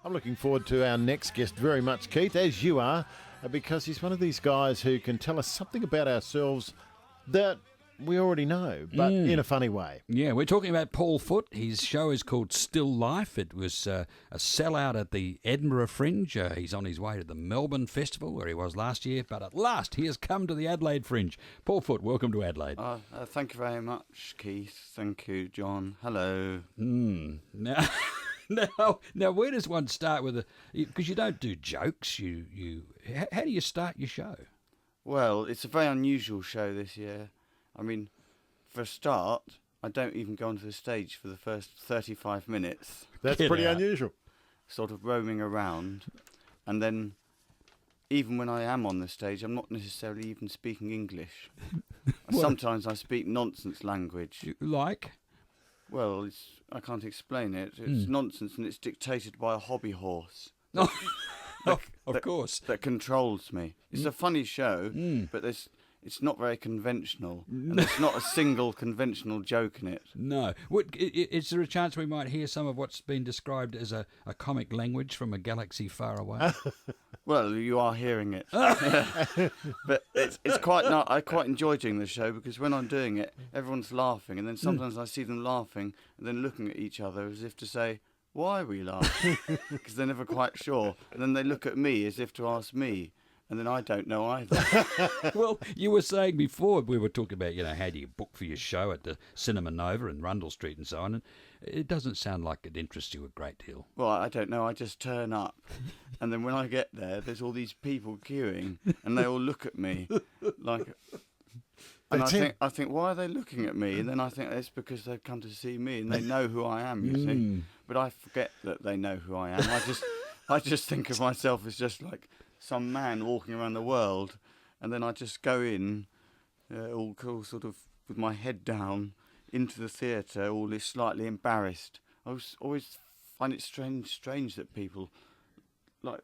I'm looking forward to our next guest very much, Keith, as you are, because he's one of these guys who can tell us something about ourselves that we already know, but in a funny way. Yeah, we're talking about Paul Foot. His show is called Still Life. It was a sellout at the Edinburgh Fringe. He's on his way to the Melbourne Festival, where he was last year, but at last he has come to the Adelaide Fringe. Paul Foot, welcome to Adelaide. Thank you very much, Keith. Thank you, John. Hello. Now, where does one start with because you don't do jokes. How do you start your show? Well, it's a very unusual show this year. I mean, for a start, I don't even go onto the stage for the first 35 minutes. That's pretty unusual. Sort of roaming around. And then, even when I am on the stage, I'm not necessarily even speaking English. Sometimes I speak nonsense language. Like? Well, I can't explain it. It's nonsense, and it's dictated by a hobby horse. Of course. That controls me. It's a funny show, but it's not very conventional, and there's not a single conventional joke in it. No. Is there a chance we might hear some of what's been described as a comic language from a galaxy far away? Well, you are hearing it. But it's quite not. I quite enjoy doing the show because when I'm doing it, everyone's laughing, and then sometimes I see them laughing and then looking at each other as if to say, why are we laughing? Because they're never quite sure. And then they look at me as if to ask me. And then I don't know either. Well, you were saying before, we were talking about, how do you book for your show at the Cinema Nova in Rundle Street and so on, and it doesn't sound like it interests you a great deal. Well, I don't know. I just turn up. And then when I get there, there's all these people queuing, and they all look at me like... And I think, why are they looking at me? And then I think it's because they've come to see me and they know who I am, you see. But I forget that they know who I am. I just think of myself as just like some man walking around the world, and then I just go in, all sort of with my head down into the theatre, all this slightly embarrassed. I always find it strange that people like.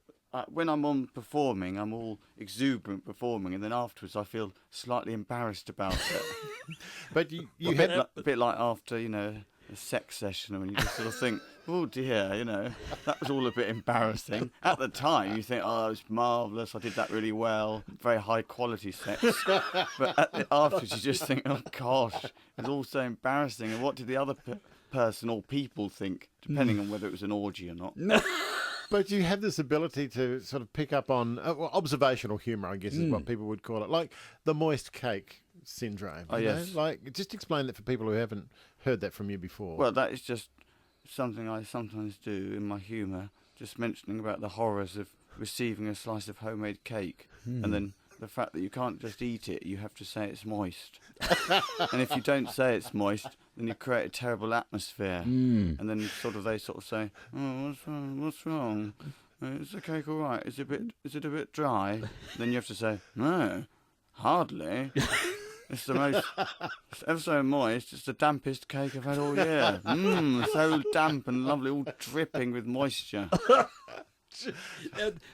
When I'm on performing, I'm all exuberant performing, and then afterwards I feel slightly embarrassed about it. But you a bit like after, a sex session, when you just sort of think, oh dear, that was all a bit embarrassing. At the time, you think, oh, it was marvellous, I did that really well, very high quality sex. But afterwards, you just think, oh gosh, it's all so embarrassing. And what did the other person or people think, depending on whether it was an orgy or not? But you have this ability to sort of pick up on observational humour, I guess is what people would call it, like the moist cake syndrome. Oh, yes. Like, just explain that for people who haven't heard that from you before. Well, that is just something I sometimes do in my humour, just mentioning about the horrors of receiving a slice of homemade cake, and then the fact that you can't just eat it, you have to say it's moist. And if you don't say it's moist, then you create a terrible atmosphere. And then they say, oh, what's wrong? Is the cake all right? Is it a bit dry? Then you have to say, no, hardly. It's ever so moist. It's the dampest cake I've had all year. So damp and lovely, all dripping with moisture.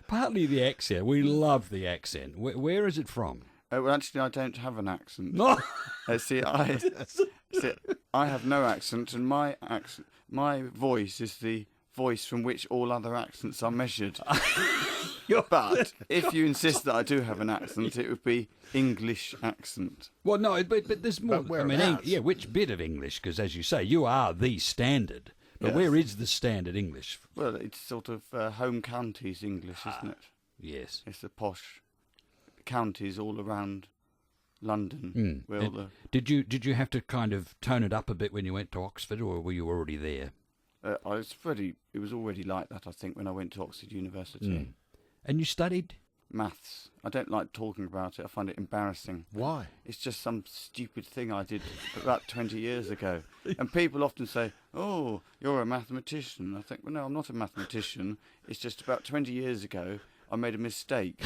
Partly the accent. We love the accent. Where is it from? Well, actually, I don't have an accent. I have no accent, and my voice is the voice from which all other accents are measured. But if you insist that I do have an accent, it would be English accent. Well, no, but there's more. But which bit of English? Because as you say, you are the standard. But where is the standard English? Well, it's sort of home counties English, isn't it? Yes. It's the posh counties all around London. Did you have to kind of tone it up a bit when you went to Oxford, or were you already there? It was already like that, I think, when I went to Oxford University. And you studied? Maths. I don't like talking about it. I find it embarrassing. Why? It's just some stupid thing I did about 20 years ago. And people often say, oh, you're a mathematician. I think, well, no, I'm not a mathematician. It's just about 20 years ago, I made a mistake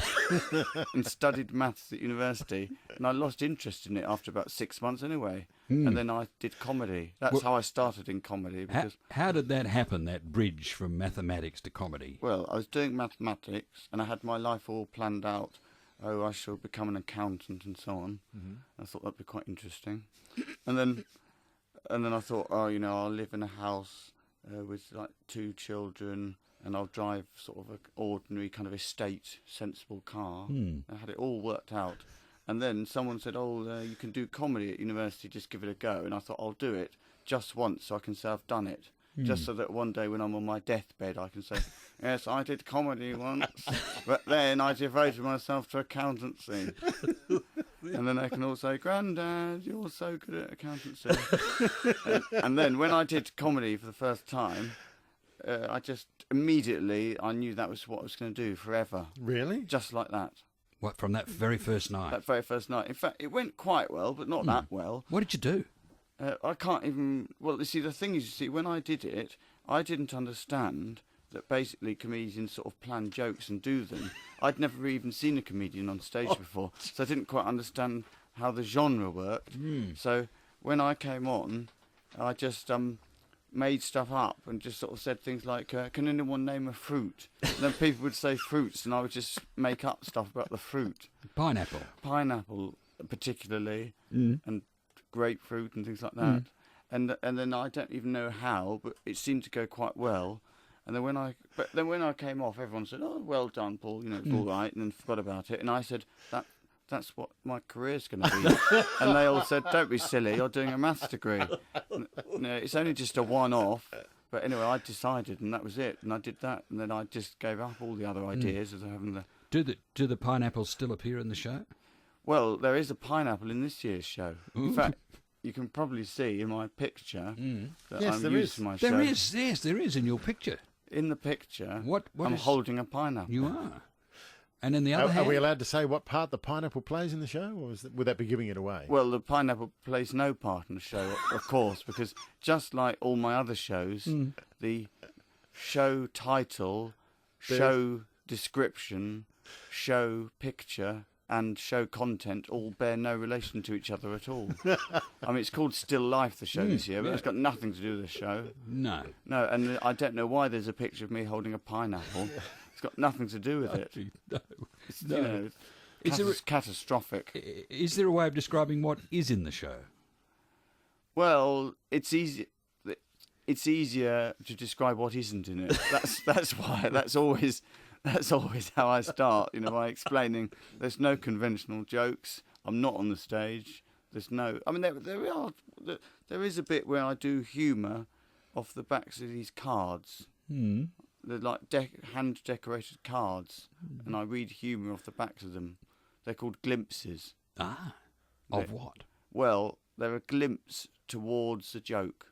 and studied maths at university, and I lost interest in it after about 6 months anyway. And then I did comedy. That's how I started in comedy. Because how did that happen, that bridge from mathematics to comedy? Well, I was doing mathematics, and I had my life all planned out. Oh, I shall become an accountant and so on. I thought that'd be quite interesting. And then I thought, oh, I'll live in a house with like 2 children, and I'll drive sort of an ordinary kind of estate, sensible car. I had it all worked out. And then someone said, you can do comedy at university, just give it a go. And I thought, I'll do it just once so I can say I've done it. Just so that one day when I'm on my deathbed, I can say, yes, I did comedy once, but then I devoted myself to accountancy. And then they can all say, Grandad, you're so good at accountancy. And then when I did comedy for the first time, I just immediately, I knew that was what I was going to do forever. Really? Just like that. What, from that very first night? That very first night. In fact, it went quite well, but not that well. What did you do? I can't even... Well, you see, the thing is, when I did it, I didn't understand that basically comedians sort of plan jokes and do them. I'd never even seen a comedian on stage before, so I didn't quite understand how the genre worked. So when I came on, I just made stuff up and just sort of said things like, can anyone name a fruit? And then people would say fruits, and I would just make up stuff about the fruit. Pineapple. Pineapple, particularly, and grapefruit and things like that. And then I don't even know how, but it seemed to go quite well. And then when I came off, everyone said, "Oh, well done, Paul. You know, it's all right," and then forgot about it. And I said, "That's what my career's going to be." And they all said, "Don't be silly. You're doing a maths degree. No, it's only just a one-off." But anyway, I decided, and that was it. And I did that, and then I just gave up all the other ideas of having the. Do the pineapples still appear in the show? Well, there is a pineapple in this year's show. In fact, you can probably see in my picture that Yes, I'm there using is. my show. There is, yes, there is in your picture. In the picture, What I'm is- holding a pineapple. You are. And in the other Are hand... we allowed to say what part the pineapple plays in the show, or would that be giving it away? Well, the pineapple plays no part in the show, of course, because just like all my other shows, the show title, show description, show picture, and show content all bear no relation to each other at all. I mean, it's called Still Life, the show this year, but it's got nothing to do with the show. No. No, and I don't know why there's a picture of me holding a pineapple. It's got nothing to do with it. No. It's, No. you know, Is there catastrophic. Is there a way of describing what is in the show? Well, it's easy. It's easier to describe what isn't in it. That's why. That's always how I start. You know, by explaining there's no conventional jokes. I'm not on the stage. There's no. I mean, there is a bit where I do humour off the backs of these cards. They're like hand decorated cards, and I read humour off the backs of them. They're called glimpses. Ah. Of what? Well, they're a glimpse towards a joke.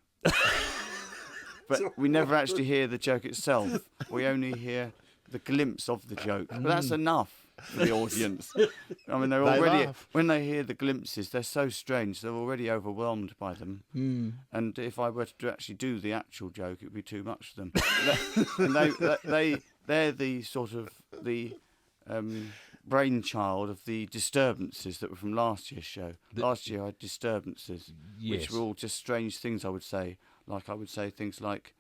But we never actually hear the joke itself. We only hear the glimpse of the joke. But that's enough for the audience. I mean, they're They already, laugh. when they hear the glimpses, they're so strange, they're already overwhelmed by them. And if I were to actually do the actual joke, it would be too much for them. And they're the sort of the brainchild of the disturbances that were from last year's show. Last year I had disturbances, Yes. which were all just strange things I would say. Like I would say things like,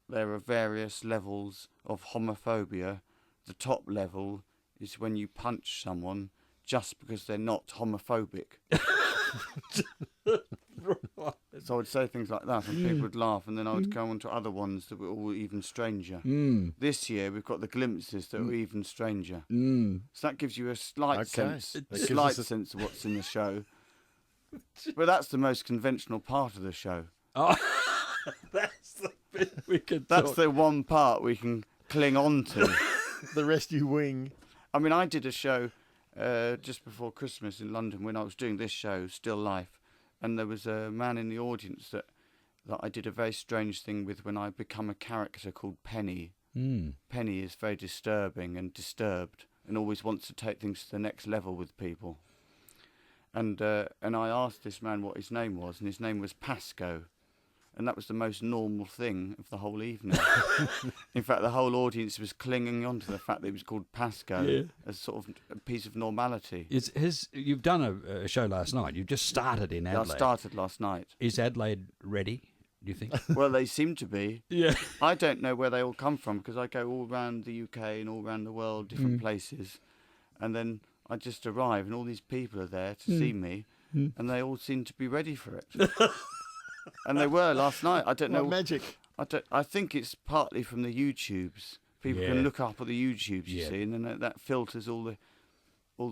there are various levels of homophobia. The top level is when you punch someone just because they're not homophobic. So I would say things like that, and people would laugh, and then I would go on to other ones that were all even stranger. This year we've got the glimpses that are even stranger. So that gives you a slight Okay. sense, That a gives slight us a- sense of what's in the show. But that's the most conventional part of the show. Oh, that's the bit we could That's talk. the one part we can cling on to. The rest you wing. I mean, I did a show just before Christmas in London when I was doing this show, Still Life, and there was a man in the audience that I did a very strange thing with when I become a character called Penny. Penny is very disturbing and disturbed and always wants to take things to the next level with people. And I asked this man what his name was, and his name was Pasco. And that was the most normal thing of the whole evening. In fact, the whole audience was clinging on to the fact that he was called Pasco as sort of a piece of normality. You've done a show last night. You've just started in I Adelaide. started last night. Is Adelaide ready, do you think? Well, they seem to be. Yeah. I don't know where they all come from because I go all around the UK and all around the world, different places. And then I just arrive and all these people are there to see me and they all seem to be ready for it. And they were last night. I don't know. What magic. I think it's partly from the YouTubes. People Yeah. can look up at the YouTubes, you Yeah. see, and then that filters all the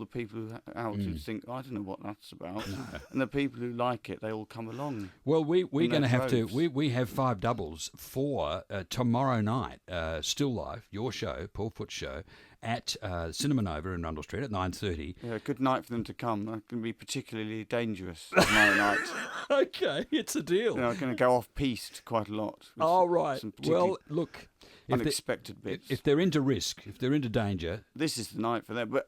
people who think, I don't know what that's about. And the people who like it, they all come along. Well, we're in going to their have to. droves. We have 5 doubles for tomorrow night. Still Life, your show, Paul Foot show, at Cinema Nova in Rundle Street at 9:30. Yeah, good night for them to come. That can be particularly dangerous tomorrow night. Okay, it's a deal. I'm going to go off piste quite a lot. with All right. some particularly Well, look, unexpected bits. if they're into risk, if they're into danger, This is the night for them, but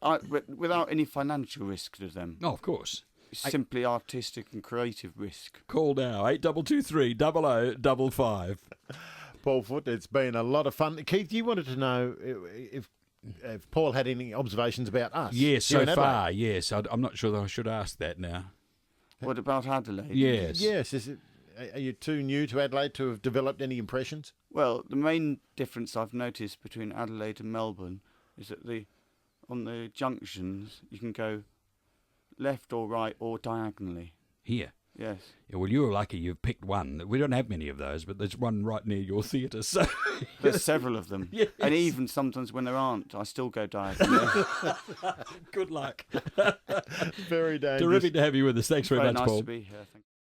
without any financial risk to them. oh, of course. It's simply artistic and creative risk. Call now 8223 0055. Paul Foot, it's been a lot of fun. Keith, you wanted to know if Paul had any observations about us. Yes, here so in Adelaide. far, yes. I'm not sure that I should ask that now. What about Adelaide? Yes. Yes. Are you too new to Adelaide to have developed any impressions? Well, the main difference I've noticed between Adelaide and Melbourne is that on the junctions you can go left or right or diagonally. Here. Yes. Yeah, well, you're lucky you've picked one. We don't have many of those, but there's one right near your theatre. So There's several of them. Yes. And even sometimes when there aren't, I still go diagonally. good luck. Very dangerous. Terrific to have you with us. Thanks very much, nice Paul. to be here. Thank you.